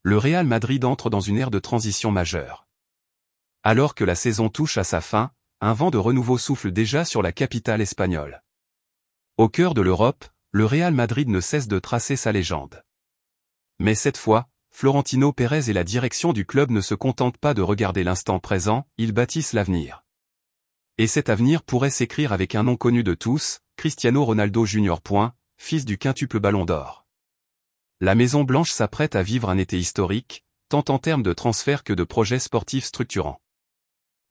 Le Real Madrid entre dans une ère de transition majeure. Alors que la saison touche à sa fin, un vent de renouveau souffle déjà sur la capitale espagnole. Au cœur de l'Europe, le Real Madrid ne cesse de tracer sa légende. Mais cette fois, Florentino Pérez et la direction du club ne se contentent pas de regarder l'instant présent, ils bâtissent l'avenir. Et cet avenir pourrait s'écrire avec un nom connu de tous, Cristiano Ronaldo Jr. Fils du quintuple Ballon d'Or. La Maison Blanche s'apprête à vivre un été historique, tant en termes de transferts que de projets sportifs structurants.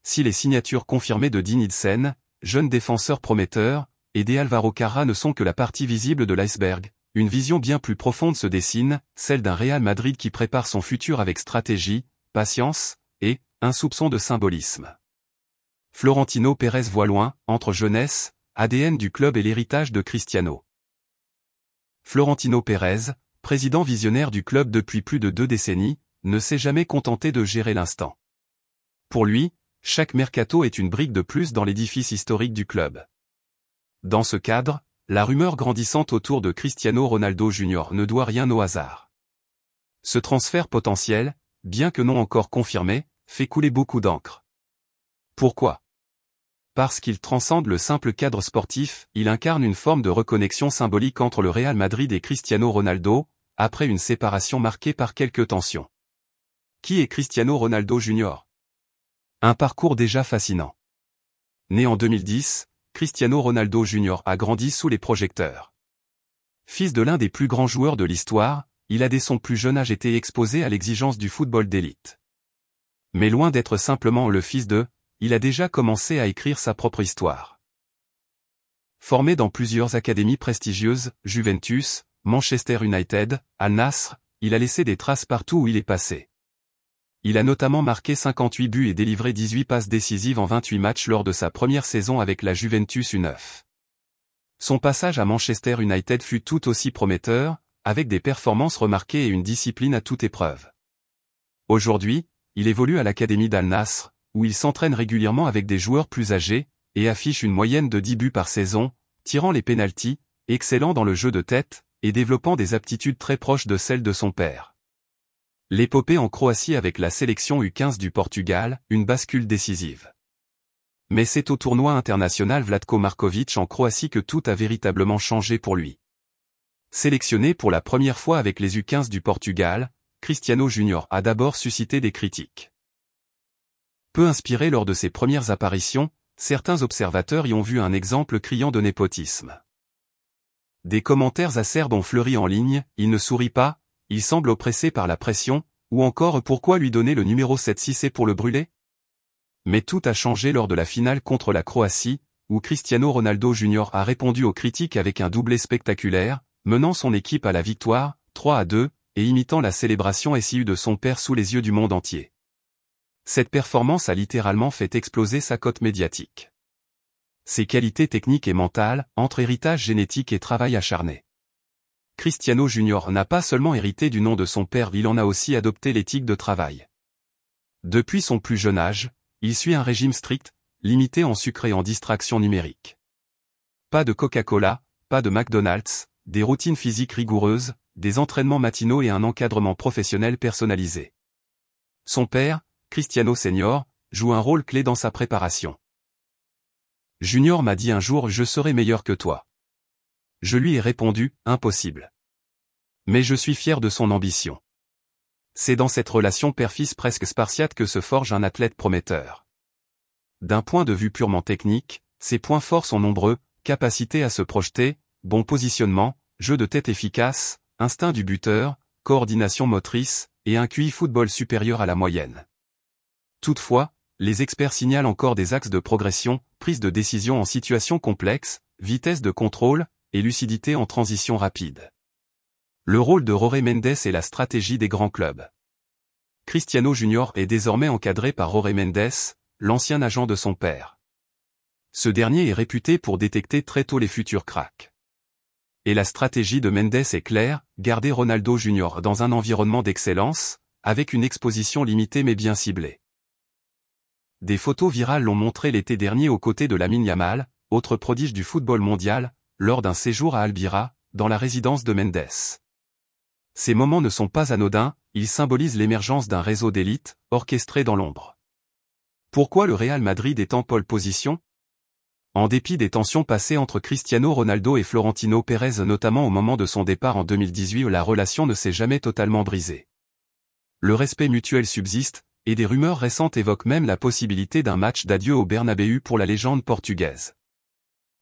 Si les signatures confirmées de Dean Huijsen, jeune défenseur prometteur, et d'Álvaro Carrà ne sont que la partie visible de l'iceberg, une vision bien plus profonde se dessine, celle d'un Real Madrid qui prépare son futur avec stratégie, patience, et un soupçon de symbolisme. Florentino Pérez voit loin, entre jeunesse, ADN du club et l'héritage de Cristiano. Florentino Pérez, président visionnaire du club depuis plus de 2 décennies, ne s'est jamais contenté de gérer l'instant. Pour lui, chaque mercato est une brique de plus dans l'édifice historique du club. Dans ce cadre, la rumeur grandissante autour de Cristiano Ronaldo Jr. ne doit rien au hasard. Ce transfert potentiel, bien que non encore confirmé, fait couler beaucoup d'encre. Pourquoi ? Parce qu'il transcende le simple cadre sportif, il incarne une forme de reconnexion symbolique entre le Real Madrid et Cristiano Ronaldo, après une séparation marquée par quelques tensions. Qui est Cristiano Ronaldo Jr.? Un parcours déjà fascinant. Né en 2010, Cristiano Ronaldo Jr. a grandi sous les projecteurs. Fils de l'un des plus grands joueurs de l'histoire, il a dès son plus jeune âge été exposé à l'exigence du football d'élite. Mais loin d'être simplement le fils de, il a déjà commencé à écrire sa propre histoire. Formé dans plusieurs académies prestigieuses, Juventus, Manchester United, Al Nassr, il a laissé des traces partout où il est passé. Il a notamment marqué 58 buts et délivré 18 passes décisives en 28 matchs lors de sa première saison avec la Juventus U9. Son passage à Manchester United fut tout aussi prometteur, avec des performances remarquées et une discipline à toute épreuve. Aujourd'hui, il évolue à l'académie d'Al Nassr, où il s'entraîne régulièrement avec des joueurs plus âgés, et affiche une moyenne de 10 buts par saison, tirant les pénaltys, excellant dans le jeu de tête, et développant des aptitudes très proches de celles de son père. L'épopée en Croatie avec la sélection U15 du Portugal, une bascule décisive. Mais c'est au tournoi international Vlatko Marković en Croatie que tout a véritablement changé pour lui. Sélectionné pour la première fois avec les U15 du Portugal, Cristiano Jr. a d'abord suscité des critiques. Peu inspiré lors de ses premières apparitions, certains observateurs y ont vu un exemple criant de népotisme. Des commentaires acerbes ont fleuri en ligne, il ne sourit pas, il semble oppressé par la pression, ou encore pourquoi lui donner le numéro 7 si c'est pour le brûler? Mais tout a changé lors de la finale contre la Croatie, où Cristiano Ronaldo Jr. a répondu aux critiques avec un doublé spectaculaire, menant son équipe à la victoire, 3-2, et imitant la célébration issue de son père sous les yeux du monde entier. Cette performance a littéralement fait exploser sa cote médiatique. Ses qualités techniques et mentales, entre héritage génétique et travail acharné. Cristiano Jr. n'a pas seulement hérité du nom de son père, il en a aussi adopté l'éthique de travail. Depuis son plus jeune âge, il suit un régime strict, limité en sucre et en distraction numérique. Pas de Coca-Cola, pas de McDonald's, des routines physiques rigoureuses, des entraînements matinaux et un encadrement professionnel personnalisé. Son père, Cristiano Senior, joue un rôle clé dans sa préparation. Junior m'a dit un jour « Je serai meilleur que toi ». Je lui ai répondu « Impossible ». Mais je suis fier de son ambition. C'est dans cette relation père-fils presque spartiate que se forge un athlète prometteur. D'un point de vue purement technique, ses points forts sont nombreux, capacité à se projeter, bon positionnement, jeu de tête efficace, instinct du buteur, coordination motrice, et un QI football supérieur à la moyenne. Toutefois, les experts signalent encore des axes de progression, prise de décision en situation complexe, vitesse de contrôle, et lucidité en transition rapide. Le rôle de Jorge Mendes est la stratégie des grands clubs. Cristiano Jr. est désormais encadré par Jorge Mendes, l'ancien agent de son père. Ce dernier est réputé pour détecter très tôt les futurs cracks. Et la stratégie de Mendes est claire, garder Ronaldo Jr. dans un environnement d'excellence, avec une exposition limitée mais bien ciblée. Des photos virales l'ont montré l'été dernier aux côtés de Lamine Yamal, autre prodige du football mondial, lors d'un séjour à Albira, dans la résidence de Mendes. Ces moments ne sont pas anodins, ils symbolisent l'émergence d'un réseau d'élite, orchestré dans l'ombre. Pourquoi le Real Madrid est en pole position? En dépit des tensions passées entre Cristiano Ronaldo et Florentino Pérez notamment au moment de son départ en 2018 où la relation ne s'est jamais totalement brisée. Le respect mutuel subsiste, et des rumeurs récentes évoquent même la possibilité d'un match d'adieu au Bernabéu pour la légende portugaise.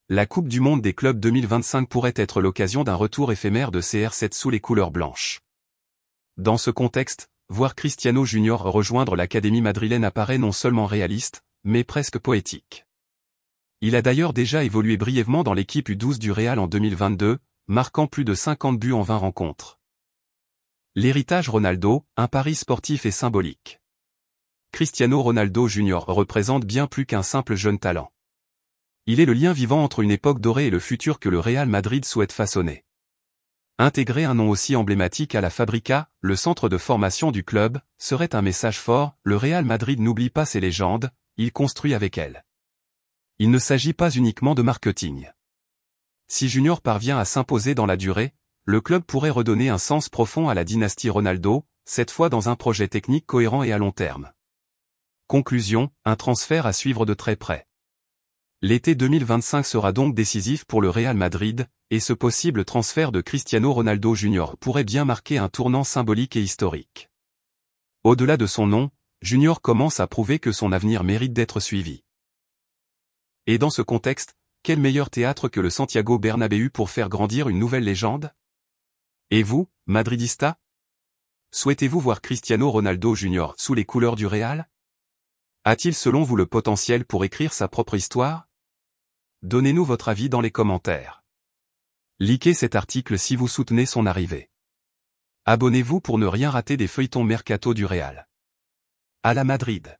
La Coupe du Monde des clubs 2025 pourrait être l'occasion d'un retour éphémère de CR7 sous les couleurs blanches. Dans ce contexte, voir Cristiano Junior rejoindre l'académie madrilène apparaît non seulement réaliste, mais presque poétique. Il a d'ailleurs déjà évolué brièvement dans l'équipe U12 du Real en 2022, marquant plus de 50 buts en 20 rencontres. L'héritage Ronaldo, un pari sportif et symbolique. Cristiano Ronaldo Jr. représente bien plus qu'un simple jeune talent. Il est le lien vivant entre une époque dorée et le futur que le Real Madrid souhaite façonner. Intégrer un nom aussi emblématique à la Fabrica, le centre de formation du club, serait un message fort. Le Real Madrid n'oublie pas ses légendes, il construit avec elles. Il ne s'agit pas uniquement de marketing. Si Junior parvient à s'imposer dans la durée, le club pourrait redonner un sens profond à la dynastie Ronaldo, cette fois dans un projet technique cohérent et à long terme. Conclusion, un transfert à suivre de très près. L'été 2025 sera donc décisif pour le Real Madrid, et ce possible transfert de Cristiano Ronaldo Jr. pourrait bien marquer un tournant symbolique et historique. Au-delà de son nom, Junior commence à prouver que son avenir mérite d'être suivi. Et dans ce contexte, quel meilleur théâtre que le Santiago Bernabéu pour faire grandir une nouvelle légende? Et vous, Madridista? Souhaitez-vous voir Cristiano Ronaldo Jr. sous les couleurs du Real? A-t-il selon vous le potentiel pour écrire sa propre histoire? Donnez-nous votre avis dans les commentaires. Likez cet article si vous soutenez son arrivée. Abonnez-vous pour ne rien rater des feuilletons mercato du Real. À la Madrid.